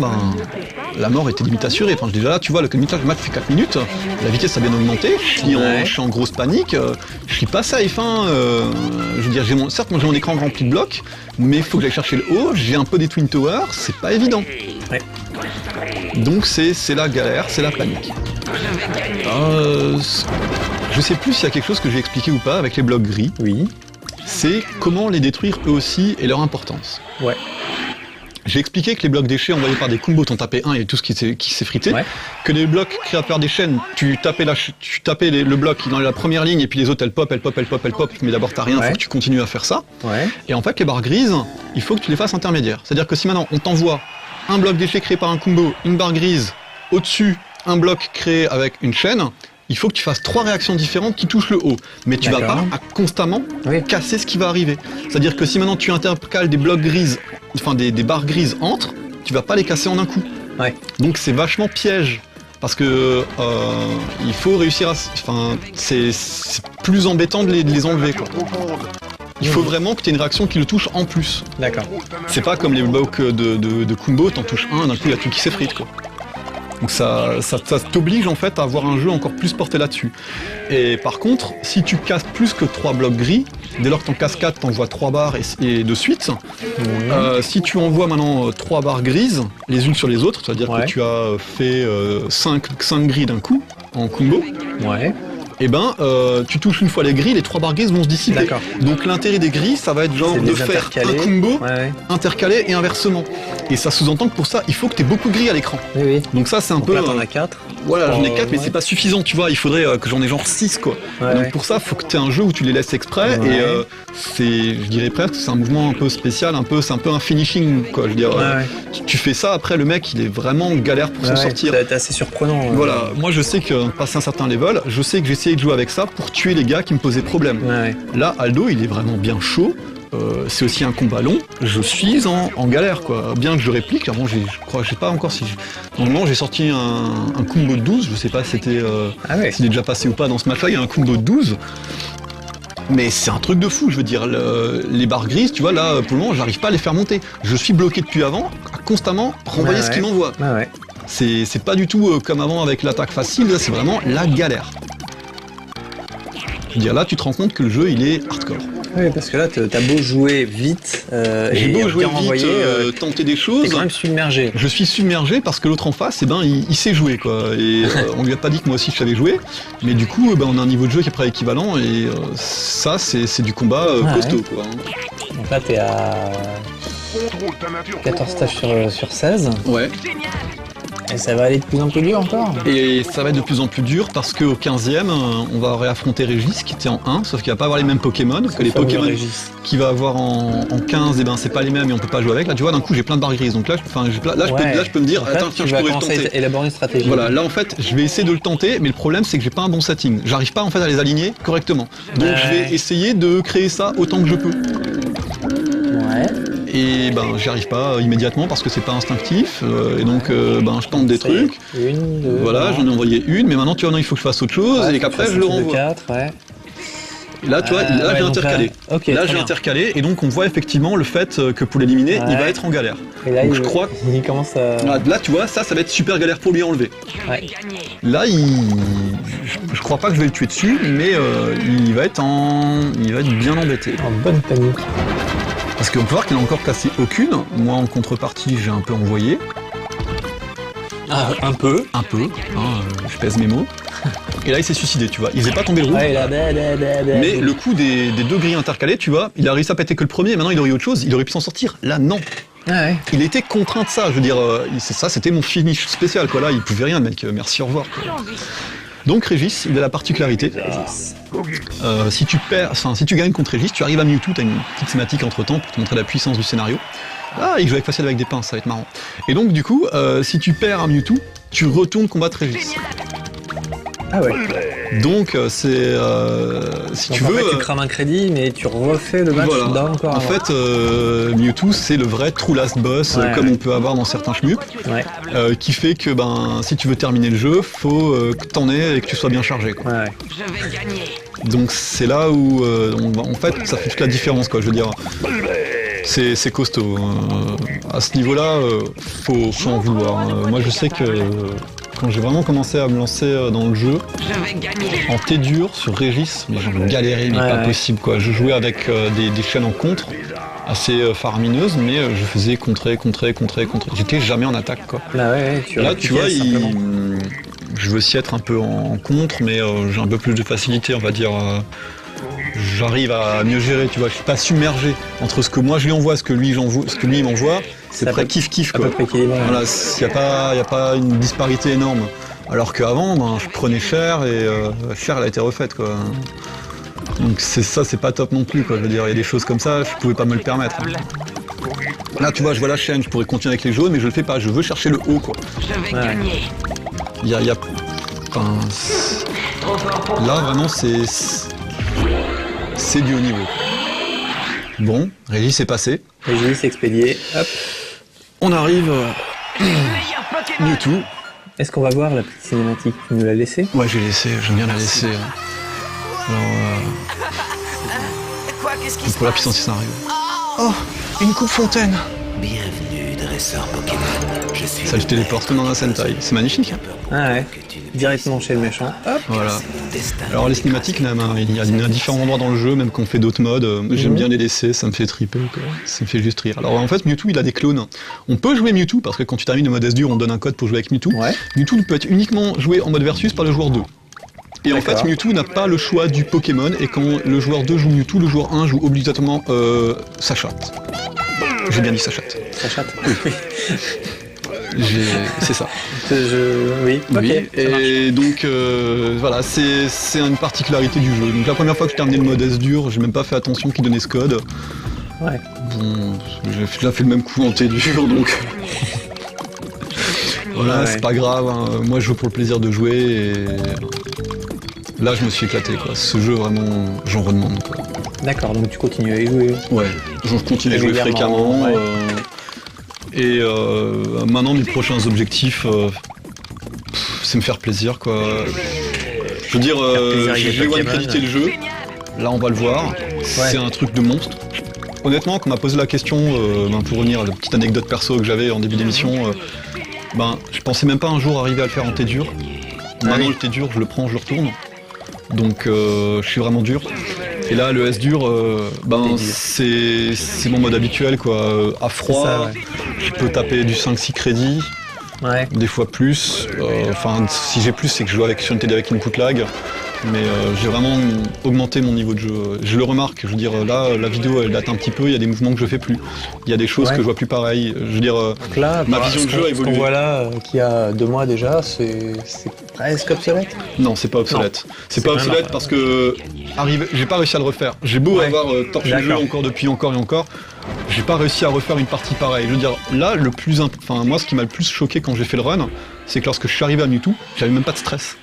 la mort était limite assurée. Enfin, déjà là, tu vois, le match fait 4 minutes, la vitesse a bien augmenté, je suis en grosse panique, je suis pas safe. Je veux dire, certes, moi j'ai mon écran rempli de blocs, mais il faut que j'aille chercher le haut, j'ai un peu des Twin Towers, c'est pas évident. Ouais. Donc c'est la galère, c'est la panique. Je sais plus s'il y a quelque chose que j'ai expliqué ou pas avec les blocs gris, Oui. c'est comment les détruire eux aussi et leur importance. Ouais. J'ai expliqué que les blocs déchets envoyés par des combos, t'en tapais un et tout ce qui s'est frité. Ouais. Que les blocs créés par des chaînes, tu tapais le bloc dans la première ligne et puis les autres elles pop, mais d'abord t'as rien, Ouais. faut que tu continues à faire ça. Ouais. Et en fait les barres grises, il faut que tu les fasses intermédiaires. C'est-à-dire que si maintenant on t'envoie un bloc déchet créé par un combo, une barre grise, au-dessus un bloc créé avec une chaîne, il faut que tu fasses 3 réactions différentes qui touchent le haut. Mais tu vas D'accord. pas constamment Oui. casser ce qui va arriver. C'est-à-dire que si maintenant tu intercales des blocs grises, enfin des barres grises entre, tu vas pas les casser en un coup. Ouais. Donc c'est vachement piège. Parce que il faut réussir à... Enfin, c'est plus embêtant de les enlever, quoi. Il faut vraiment que tu aies une réaction qui le touche en plus. D'accord. C'est pas comme les blocs de combo, t'en touches un, d'un coup il y a tout qui s'effrite, quoi. Donc ça t'oblige en fait à avoir un jeu encore plus porté là-dessus. Et par contre, si tu casses plus que 3 blocs gris, dès lors que t'en casses 4, t'envoies 3 barres et de suite. Si tu envoies maintenant 3 barres grises, les unes sur les autres, c'est-à-dire Ouais. que tu as fait 5 gris d'un coup, en combo, Ouais. et tu touches une fois les gris, les 3 barres grises vont se dissiper. D'accord. Donc l'intérêt des gris, ça va être genre C'est de de les faire un intercaler. combo Ouais. intercalé et inversement. Et ça sous-entend que pour ça, il faut que tu aies beaucoup de gris à l'écran. Oui, oui. Donc ça, c'est un Donc peu... là, t'en as 4. Voilà, j'en ai Oh, 4, mais ouais. c'est pas suffisant, tu vois. Il faudrait que j'en ai genre 6, quoi. Ouais, Donc ouais. pour ça, faut que tu aies un jeu où tu les laisses exprès. Ouais. Et je dirais presque, c'est un mouvement un peu spécial, c'est un peu un finishing, quoi. Je veux dire, Ouais, ouais. tu fais ça, après le mec, il est vraiment galère pour s'en Ouais, sortir. ça va être assez surprenant. Voilà, moi je sais que passer un certain level, je sais que j'ai essayé de jouer avec ça pour tuer les gars qui me posaient problème. Ouais, ouais. Là, Aldo, il est vraiment bien chaud c'est aussi un combat long, je suis en galère quoi. Bien que je réplique, avant je sais pas encore si... Normalement j'ai sorti un combo de 12, je sais pas si c'était s'il est déjà passé ou pas dans ce match-là, il y a un combo de 12. Mais c'est un truc de fou, je veux dire, les barres grises, tu vois, là, pour le moment, j'arrive pas à les faire monter. Je suis bloqué depuis avant, à constamment renvoyer ce qu'il m'envoie. C'est pas du tout comme avant avec l'attaque facile, là, c'est vraiment la galère. Je veux dire, là, tu te rends compte que le jeu, il est hardcore. Oui, parce que là, t'as beau jouer vite J'ai beau jouer bien vite, renvoyer, tenter des choses. t'es quand même submergé. Je suis submergé parce que l'autre en face, eh ben, il sait jouer quoi. Et on lui a pas dit que moi aussi je savais jouer, mais du coup, on a un niveau de jeu qui est près équivalent et ça, c'est du combat costaud quoi. Donc là, t'es à 14 stages sur 16. Ouais. Et ça va aller de plus en plus dur encore. Et ça va être de plus en plus dur parce qu'au 15e, on va réaffronter Régis qui était en 1, sauf qu'il va pas avoir les mêmes Pokémon, que les Pokémon qu'il va avoir en 15, et ben c'est pas les mêmes et on peut pas jouer avec. Là, tu vois, d'un coup, j'ai plein de barres grises. Donc là, je peux me dire, attends, tiens, je pourrais le tenter. Élaborer une stratégie. Voilà, là en fait, je vais essayer de le tenter, mais le problème c'est que j'ai pas un bon setting. J'arrive pas en fait à les aligner correctement. Donc je vais essayer de créer ça autant que je peux. Ouais. Et j'y arrive pas immédiatement parce que c'est pas instinctif. Et donc je tente des trucs. Une, deux. Voilà, j'en ai envoyé une, mais maintenant tu vois, non, il faut que je fasse autre chose et qu'après je le renvoie. 4, ouais. Et là, tu vois, là j'ai intercalé. Là j'ai intercalé et donc on voit effectivement le fait que pour l'éliminer, il va être en galère. Et là, donc je crois il commence à... Là tu vois, ça va être super galère pour lui enlever. Ouais. Là je crois pas que je vais le tuer dessus, mais il va être bien embêté. En bonne panique. Parce qu'on peut voir qu'il n'a encore cassé aucune. Moi en contrepartie j'ai un peu envoyé. Ah, un peu. Je pèse mes mots. Et là il s'est suicidé, tu vois. Il faisait pas tomber le roux. Ouais, Mais le coup des deux grilles intercalées, tu vois, il a réussi à péter que le premier, maintenant il aurait eu autre chose, il aurait pu s'en sortir. Là non. Ouais. Il était contraint de ça, je veux dire, c'était mon finish spécial quoi. Là il pouvait rien, mec, merci, au revoir quoi. Donc Régis, il a la particularité. Si tu gagnes contre Régis, tu arrives à Mewtwo, t'as une petite cinématique entre temps pour te montrer la puissance du scénario. Ah, il joue avec Facial avec des pinces, ça va être marrant. Et donc du coup, si tu perds à Mewtwo, tu retournes combattre Régis. Ah ouais. Donc c'est si donc tu en veux. fait, tu crames un crédit, mais tu refais le match d'un encore. En fait, Mewtwo c'est le vrai true last boss, comme on peut avoir dans certains shmups, qui fait que si tu veux terminer le jeu, faut que t'en aies et que tu sois bien chargé. Quoi. Ouais. Donc c'est là où en fait ça fait toute la différence quoi. Je veux dire, c'est costaud. À ce niveau-là, faut en vouloir. Moi je sais que quand j'ai vraiment commencé à me lancer dans le jeu, en T dur sur Régis, j'en galérais, mais pas possible quoi. Je jouais avec des chaînes en contre, assez faramineuses, mais je faisais contrer. J'étais jamais en attaque quoi. Là tu vois, je veux aussi être un peu en contre, mais j'ai un peu plus de facilité, on va dire. J'arrive à mieux gérer, tu vois, je suis pas submergé entre ce que moi je lui envoie, ce que lui m'envoie, c'est près kiff quoi. Voilà, il y a pas une disparité énorme. Alors qu'avant, je prenais cher et cher elle a été refaite quoi. Donc c'est pas top non plus quoi. Je veux dire, il y a des choses comme ça, je pouvais pas me le permettre. Là tu vois, je vois la chaîne, je pourrais continuer avec les jaunes, mais je le fais pas, je veux chercher le haut quoi. Là vraiment c'est du haut niveau. Bon, Régis est passé. Régis expédié, hop. On arrive Mewtwo. Est-ce qu'on va voir la petite cinématique? Tu nous l'as laissée? Ouais, j'ai laissé, j'aime bien la laisser. Alors, pour la puissance du scénario. Oh, une coupe fontaine. Bienvenue, dresseur Pokémon. Je suis ça le téléporte comme dans un Sentai. C'est magnifique. Ah ouais. Directement chez le méchant. Hop. Voilà. Alors les cinématiques, il y a différents endroits dans le jeu, même quand on fait d'autres modes. J'aime bien les laisser, ça me fait triper, quoi. Ça me fait juste rire. Alors en fait, Mewtwo, il a des clones. On peut jouer Mewtwo, parce que quand tu termines le mode S-dur, on donne un code pour jouer avec Mewtwo. Ouais. Mewtwo peut être uniquement joué en mode versus par le joueur 2. Et en fait, Mewtwo n'a pas le choix du Pokémon, et quand le joueur 2 joue Mewtwo, le joueur 1 joue obligatoirement sa chatte. J'ai bien dit sa chatte. Sa chatte. C'est ça. Oui, ok. Et donc voilà, c'est une particularité du jeu. Donc la première fois que je terminais le mode S-dur, j'ai même pas fait attention qu'il donnait ce code. Ouais. Bon, j'ai déjà fait le même coup en T dur, donc voilà, c'est pas grave. Hein. Moi, je joue pour le plaisir de jouer et Là, je me suis éclaté, quoi. Ce jeu, vraiment, j'en redemande, quoi. D'accord, donc tu continues à y jouer. Ouais, je continue à jouer fréquemment. Ouais. Maintenant, mes prochains objectifs, c'est me faire plaisir, quoi. Je veux dire, plaisir avec je les vais voir Pokémon. créditer le jeu. Là, on va le voir. C'est un truc de monstre. Honnêtement, quand on m'a posé la question, pour revenir à la petite anecdote perso que j'avais en début d'émission, je pensais même pas un jour arriver à le faire en T dur. Maintenant, le T dur, je le prends, je le retourne. Donc, je suis vraiment dur. Et là, le S dur, c'est mon mode habituel, quoi. À froid, Ça, je peux taper du 5-6 crédits, des fois plus. Si j'ai plus, c'est que je joue sur une TD avec input lag. Mais j'ai vraiment augmenté mon niveau de jeu. Je le remarque, je veux dire, là, la vidéo, elle date un petit peu, il y a des mouvements que je fais plus. Il y a des choses que je vois plus pareil. Je veux dire, Donc là, ma vision de jeu a Ce évolué. qu'on voit là, qui a 2 mois déjà, c'est presque obsolète. Non, c'est pas obsolète. C'est pas vraiment obsolète parce que j'ai pas réussi à le refaire. J'ai beau avoir torché le jeu D'accord. encore depuis encore et encore, j'ai pas réussi à refaire une partie pareille. Je veux dire, là, moi, ce qui m'a le plus choqué quand j'ai fait le run, c'est que lorsque je suis arrivé à Mewtwo, j'avais même pas de stress.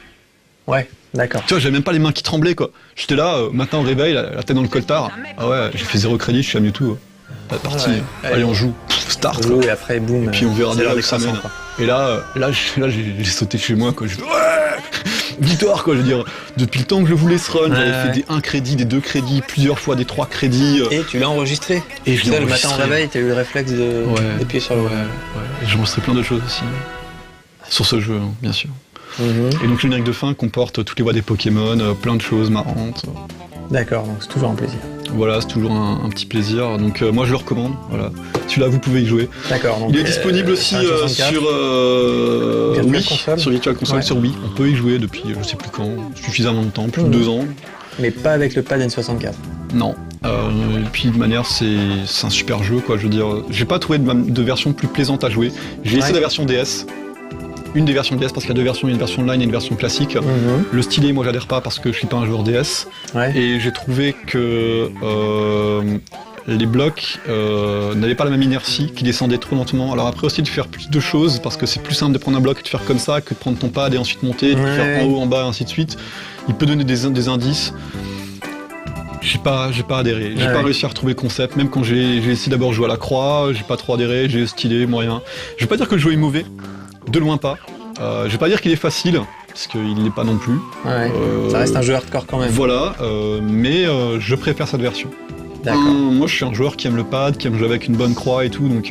Ouais, d'accord. Tu vois, j'avais même pas les mains qui tremblaient, quoi. J'étais là, matin au réveil, la tête dans le coltare. Ah ouais, j'ai fait 0 crédit, je suis à Mewtwo. La partie, Ouais. allez, on joue, start. Joue et après, boum. Et puis on verra c'est l'heure déjà des où ça croissants, mène. quoi. Et là, j'ai sauté chez moi, quoi. J'ai fait, ouais, victoire, quoi. Je veux dire, depuis le temps que je voulais ce run, j'avais fait des 1 crédit, des 2 crédits, plusieurs fois des 3 crédits. Et tu l'as enregistré. Et je Tu l'ai sais, le matin au enregistré. réveil, t'as eu le réflexe d'appuyer sur le Ouais. J'ai enregistré plein de choses aussi. Sur ce jeu, hein, bien sûr. Et donc le générique de fin comporte toutes les voix des Pokémon, plein de choses marrantes. D'accord, donc c'est toujours un plaisir. Voilà, c'est toujours un petit plaisir. Donc moi je le recommande. Voilà. Celui-là, vous pouvez y jouer. D'accord. Donc, Il est disponible aussi sur 64. sur Virtual Wii, Console. sur Virtual Console, Ouais. sur Wii. On peut y jouer depuis je sais plus quand, suffisamment de temps, plus de 2 ans. Mais pas avec le pad N64. Non. Et puis de manière, c'est un super jeu, quoi. Je veux dire, j'ai pas trouvé de version plus plaisante à jouer. J'ai essayé la version DS. Une des versions DS parce qu'il y a 2 versions, il y a une version online et une version classique. Le stylet, moi j'adhère pas parce que je suis pas un joueur DS. Ouais. Et j'ai trouvé que les blocs n'avaient pas la même inertie, qui descendaient trop lentement. Alors après aussi de faire plus de choses parce que c'est plus simple de prendre un bloc et de faire comme ça que de prendre ton pad et ensuite monter, de faire en haut, en bas, ainsi de suite. Il peut donner des indices. J'ai pas adhéré, j'ai pas réussi à retrouver le concept, même quand j'ai essayé d'abord de jouer à la croix, j'ai pas trop adhéré, j'ai stylé, moyen. Je vais pas dire que le jeu est mauvais, de loin pas. Je vais pas dire qu'il est facile, parce qu'il l'est pas non plus. Ouais. Ça reste un jeu hardcore quand même. Voilà, mais je préfère cette version. D'accord. Moi je suis un joueur qui aime le pad, qui aime jouer avec une bonne croix et tout, donc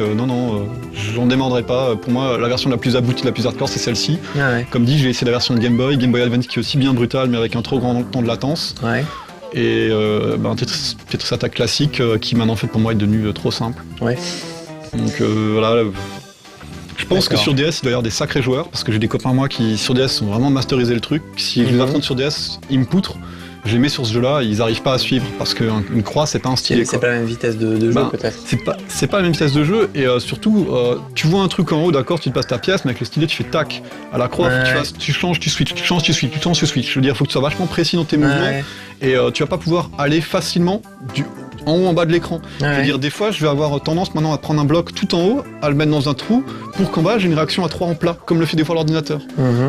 j'en démordrai pas. Pour moi, la version la plus aboutie, la plus hardcore, c'est celle-ci. Ouais. Comme dit, j'ai essayé la version de Game Boy Advance qui est aussi bien brutale, mais avec un trop grand temps de latence. Ouais. Et Tetris Attack classique qui maintenant fait pour moi est devenu trop simple. Ouais. Donc voilà. Je pense que D'accord. sur DS il doit y avoir des sacrés joueurs parce que j'ai des copains moi qui sur DS ont vraiment masterisé le truc. Si je les affronte sur DS, ils me poutrent. Je les mets sur ce jeu-là, ils arrivent pas à suivre parce qu'une croix c'est pas un stylet. C'est pas la même vitesse de jeu peut-être. C'est pas la même vitesse de jeu et surtout tu vois un truc en haut, d'accord, tu te passes ta pièce, mais avec le stylet tu fais tac. À la croix, faut que tu changes, tu switches, tu changes, tu switches, tu changes, tu switches. Je veux dire, faut que tu sois vachement précis dans tes mouvements et tu vas pas pouvoir aller facilement en haut en bas de l'écran. Je veux dire, des fois je vais avoir tendance maintenant à prendre un bloc tout en haut, à le mettre dans un trou pour qu'en bas j'ai une réaction à 3 en plat, comme le fait des fois l'ordinateur.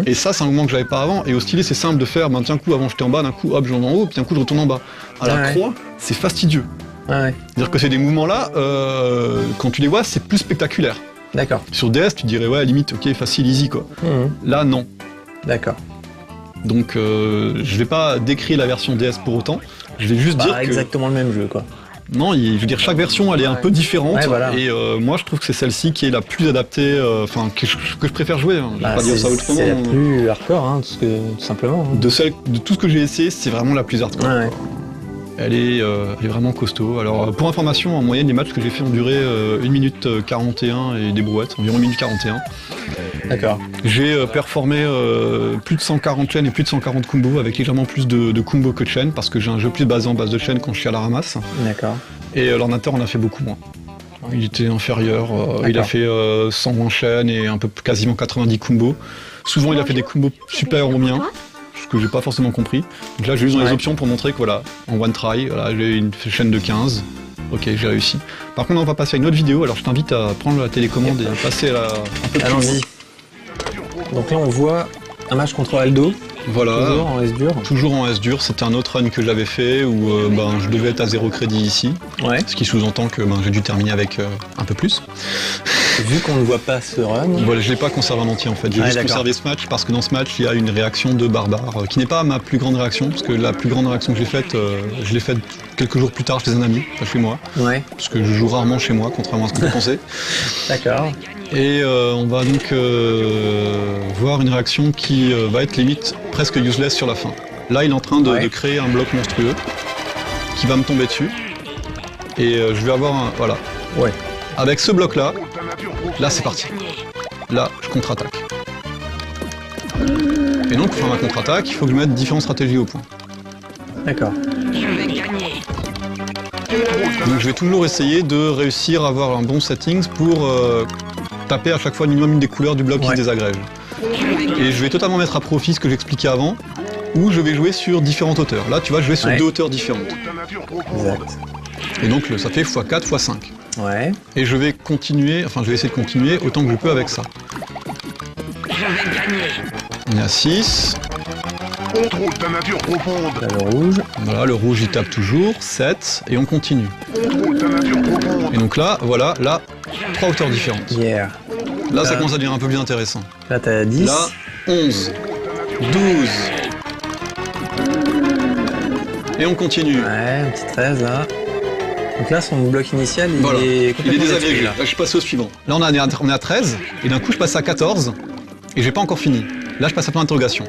Et ça c'est un mouvement que j'avais pas avant et au stylet c'est simple de faire, d'un coup avant j'étais en bas, d'un coup hop je vais en haut, puis d'un coup je retourne en bas. À la croix c'est fastidieux. C'est-à-dire que ces des mouvements là, quand tu les vois c'est plus spectaculaire. D'accord. Sur DS tu dirais ouais limite ok facile easy quoi. Là non. D'accord. Donc je vais pas décrire la version DS pour autant, je vais juste dire que... exactement le même jeu quoi. Non, je veux dire chaque version elle est un peu différente voilà. et moi je trouve que c'est celle-ci qui est la plus adaptée, que je préfère jouer. Hein. Je vais pas dire ça autrement. C'est la plus hardcore, hein, tout simplement. Hein. De tout ce que j'ai essayé, c'est vraiment la plus hardcore. Elle est vraiment costaud. Alors pour information, en moyenne les matchs que j'ai fait ont duré 1 minute 41 et des brouettes, environ 1 minute 41. D'accord. J'ai performé plus de 140 chaînes et plus de 140 combos avec légèrement plus de combos que de chaînes parce que j'ai un jeu plus basé en base de chaînes quand je suis à la ramasse. D'accord. Et l'ordinateur en a fait beaucoup moins. Il était inférieur, il a fait 120 chaînes et un peu quasiment 90 combos. Souvent il a fait des combos supérieurs aux miens, ce que j'ai pas forcément compris. Donc là j'ai juste dans les options pour montrer que voilà, en one try, voilà, j'ai une chaîne de 15. Ok, j'ai réussi. Par contre on va passer à une autre vidéo, alors je t'invite à prendre la télécommande et passer à un peu plus loin. Allons-y. Donc là on voit un match contre Aldo. Voilà. Toujours en S dur. Toujours en S dur, c'était un autre run que j'avais fait où je devais être à 0 crédit ici. Ouais. Ce qui sous-entend que j'ai dû terminer avec un peu plus. Vu qu'on ne voit pas ce run. Voilà, je l'ai pas conservé en entier en fait. J'ai juste d'accord. conservé ce match parce que dans ce match, il y a une réaction de barbare qui n'est pas ma plus grande réaction, parce que la plus grande réaction que j'ai faite, je l'ai faite quelques jours plus tard chez un ami, pas chez moi. Ouais. Parce que je joue rarement chez moi, contrairement à ce qu'on peut penser. D'accord. Et on va donc voir une réaction qui va être limite presque useless sur la fin. Là, il est en train de créer un bloc monstrueux qui va me tomber dessus. Et je vais avoir un... Voilà. Ouais. Avec ce bloc-là, là c'est parti. Là, je contre-attaque. Et donc, pour faire ma contre-attaque, il faut que je mette différentes stratégies au point. D'accord. Donc je vais toujours essayer de réussir à avoir un bon settings pour taper à chaque fois minimum une des couleurs du bloc qui se désagrège. Et je vais totalement mettre à profit ce que j'expliquais avant, où je vais jouer sur différentes hauteurs. Là, tu vois, je vais sur 2 hauteurs différentes. Exact. Et donc ça fait x4, x5. Ouais. Et je vais continuer, enfin je vais essayer de continuer autant que je peux avec ça. On est à 6. Contrôle ta nature profonde. Là, le rouge. Voilà, le rouge il tape toujours, 7, et on continue. Contrôle ta nature profonde. Et donc là, voilà, là, 3 hauteurs différentes. Yeah. Là, ça commence à devenir un peu plus intéressant. Là, t'as 10. Là, 11, 12. Et on continue. Ouais, un petit 13 là. Donc là, son bloc initial, il Voilà. est Il est complètement désagrégé. détruit, Là, je suis passé au suivant. Là, on est à 13, et d'un coup, je passe à 14, et j'ai pas encore fini. Là, je passe à point d'interrogation.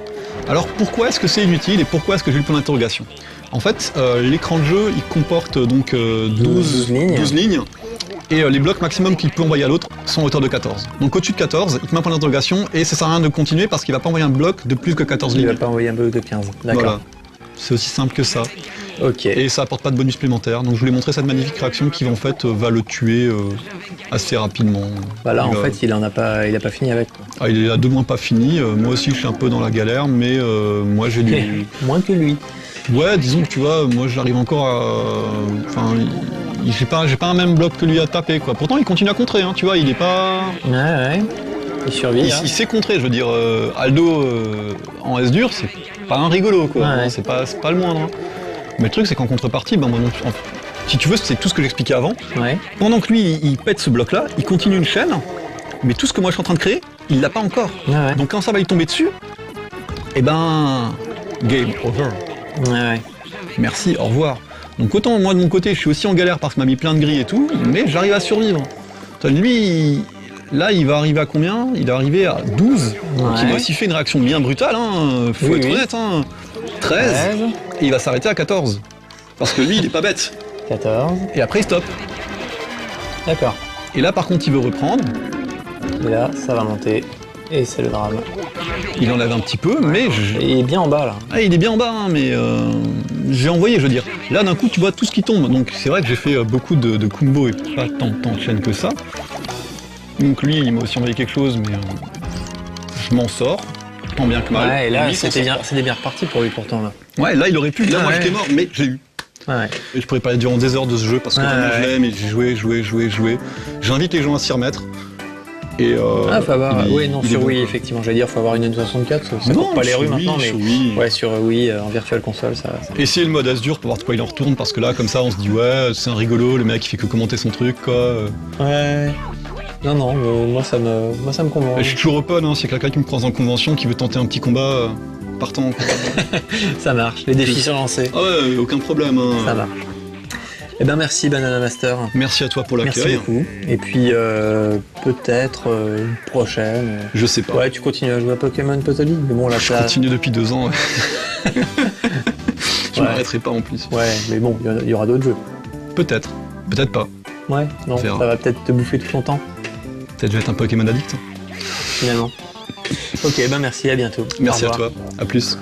Alors, pourquoi est-ce que c'est inutile, et pourquoi est-ce que j'ai le point d'interrogation? En fait, l'écran de jeu, il comporte donc 12 lignes. Et les blocs maximum qu'il peut envoyer à l'autre sont à hauteur de 14. Donc au-dessus de 14, il te met un point d'interrogation, et ça sert à rien de continuer parce qu'il va pas envoyer un bloc de plus que 14 Il lignes. va pas envoyer un bloc de 15. D'accord. Voilà. C'est aussi simple que ça. Ok. Et ça apporte pas de bonus supplémentaire. Donc je voulais montrer cette magnifique réaction qui en fait va le tuer assez rapidement. Bah là, Il en va- fait, il a pas fini avec. Quoi. Ah, il est à 2 moins pas fini. Moi aussi je suis un peu dans la galère, mais moi j'ai du... Moins que lui. Ouais, disons que tu vois, moi j'arrive encore à... Enfin, j'ai pas un même bloc que lui à taper, quoi. Pourtant il continue à contrer, hein, tu vois, il est pas... Ouais. Il survit. Il sait contrer, je veux dire, Aldo en S dur, c'est pas un rigolo, quoi. Ouais. Hein, c'est pas le moindre. Hein. Mais le truc, c'est qu'en contrepartie, si tu veux, c'est tout ce que j'expliquais avant. Ouais. Pendant que lui, il pète ce bloc-là, il continue une chaîne, mais tout ce que moi je suis en train de créer, il l'a pas encore. Ouais. Donc quand ça va lui tomber dessus, eh ben, game over. Ouais. Merci, au revoir. Donc autant moi de mon côté, je suis aussi en galère parce qu'il m'a mis plein de gris et tout, mais j'arrive à survivre. Lui, là, il va arriver à combien? Il va arriver à 12. Donc il a aussi fait une réaction bien brutale, hein. Faut être honnête. Hein. 13, et il va s'arrêter à 14. Parce que lui, il est pas bête. 14. Et après, il stoppe. D'accord. Et là, par contre, il veut reprendre. Et là, ça va monter. Et c'est le drame. Il enlève un petit peu, mais... Et il est bien en bas, là. Ah, il est bien en bas, hein, mais j'ai envoyé, je veux dire. Là, d'un coup, tu vois tout ce qui tombe. Donc, c'est vrai que j'ai fait beaucoup de combos et pas tant de chaînes que ça. Donc, lui, il m'a aussi envoyé quelque chose, mais je m'en sors. Tant bien que mal. Ouais, et là, Lui, il s'en c'était sort bien reparti pour lui, pourtant, là. pas. Ouais, là, il aurait pu. Là, moi, Ouais. j'étais mort, mais j'ai eu. Ouais. Et je pourrais parler durant des heures de ce jeu parce que tellement je l'aime et j'ai joué. J'invite les gens à s'y remettre. Et Faut avoir. il est- Oui, non, il est sur bon, Wii, quoi. effectivement. J'allais dire, faut avoir une N64. Ça court pas les sur rues Wii, maintenant, mais. sur Wii. Ouais, sur Wii, en Virtual Console, ça. Essayez le mode As-Dur pour voir de quoi il en retourne parce que là, comme ça, on se dit ouais, c'est un rigolo, le mec il fait que commenter son truc quoi. Ouais. Non, moi ça me convainc. Je suis toujours open, hein, s'il y a quelqu'un qui me croise en convention, qui veut tenter un petit combat, partant. Quoi. Ça marche, les défis sont lancés. Ah ouais, aucun problème. Hein. Ça marche. Eh ben merci Banana Master. Merci à toi pour Merci l'accueil. beaucoup. Et puis peut-être une prochaine. Je sais pas. Ouais, tu continues à jouer à Pokémon Puzzle League, mais bon là Je ça. continue depuis 2 ans. Je Ouais. m'arrêterai pas en plus. Ouais, mais bon, il y aura d'autres jeux. Peut-être pas. Ouais, non, On ça verra. va peut-être te bouffer tout ton temps, Peut-être je vais être un Pokémon addict. finalement. Ok, ben merci, à bientôt. Merci Au à revoir. toi. À plus.